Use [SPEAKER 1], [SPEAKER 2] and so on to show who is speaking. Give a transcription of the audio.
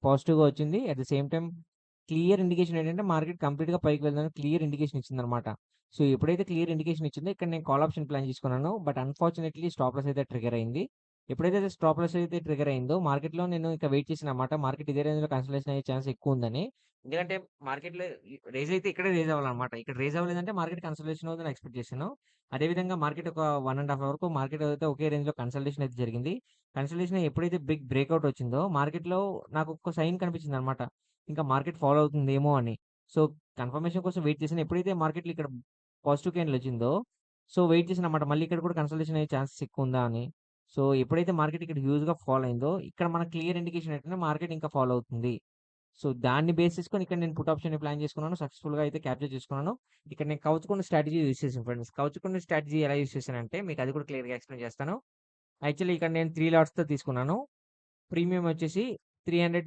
[SPEAKER 1] పాజిటివ్‌గా వచ్చింది. At the same time clear indication ఏంటంటే మార్కెట్ కంప్లీట్‌గా పైకి వెళ్తుందని క్లియర్ ఇండికేషన్ ఇచ్చిందనమాట. సో, ఎప్పుడైతే క్లియర్ ఇండికేషన్ ఇచ్చిందో ఇక్కడ నేను కాల్ ఆప్షన్ ప్లాన్ చేసుకున్నాను. బట్ అన్‌ఫార్చునేట్‌లీ స్టాప్ లాస్ అయితే ట్రిగ్గర్ అయింది. ఎప్పుడైతే స్టాప్ లాస్ అయితే ట్రిగ్గర్ అయిందో మార్కెట్‌లో నేను ఇక వెయిట్ చేశాననమాట. మార్కెట్ ఇదే రేంజ్‌లో కన్సల్టేషన్ అయ్యే ఛాన్స్ ఎక్కువుందని. ఎందుకంటే మార్కెట్‌లో రైజ్ అయితే ఇక్కడే రైజ్ అవ్వాలనమాట. ఇక్కడ రైజ్ అవ్వలేదంటే మార్కెట్ కన్సల్టేషన్ అవుతుందని ఎక్స్‌పెక్ట్ చేశాను. అదేవిధంగా మార్కెట్ ఒక 1 ½ వరకు మార్కెట్ అయితే ఒకే రేంజ్‌లో కన్సల్టేషన్ అయితే జరిగింది. కన్సల్టేషన్ ఎప్పుడైతే బిగ్ బ్రేక్‌ఔట్ వచ్చిందో మార్కెట్‌లో నాకు ఒక సైన్ కనిపించిందనమాట. ఇంకా మార్కెట్ ఫాలో అవుతుందేమో అని. సో, కన్ఫర్మేషన్ కోసం వెయిట్ చేశాను. ఎప్పుడైతే మార్కెట్‌లో ఇక్కడ పాజిటివ్ క్యాండిల్ వచ్చిందో, సో, వెయిట్ చేశాననమాట. మళ్ళీ ఇక్కడ కూడా కన్సల్టేషన్ అయ్యే ఛాన్సెస్ ఎక్కువుందా అని. సో, ఎప్పుడైతే మార్కెట్ ఇక్కడ హ్యూజ్‌గా ఫాల్ అయిందో, ఇక్కడ మనకు క్లియర్ ఇండికేషన్ ఏంటంటే మార్కెట్ ఇంకా ఫాలో అవుతుంది. సో, దాన్ని బేస్ చేసుకొని ఇక్కడ నేను పుట్ ఆప్షన్‌ని ప్లాన్ చేసుకున్నాను. సక్సెస్‌ఫుల్‌గా అయితే క్యాప్చర్ చేసుకున్నాను. ఇక్కడ నేను కౌచుకున్న స్ట్రాటజీ యూజ్ చేశాను ఫ్రెండ్స్. కౌచుకున్న స్ట్రాటజీ ఎలా యూజ్ చేశానంటే మీకు అది కూడా క్లియర్‌గా ఎక్స్‌ప్లెయిన్ చేస్తాను. యాక్చువల్లీ ఇక్కడ నేను 3 లాట్స్‌తో తీసుకున్నాను. ప్రీమియం వచ్చేసి 300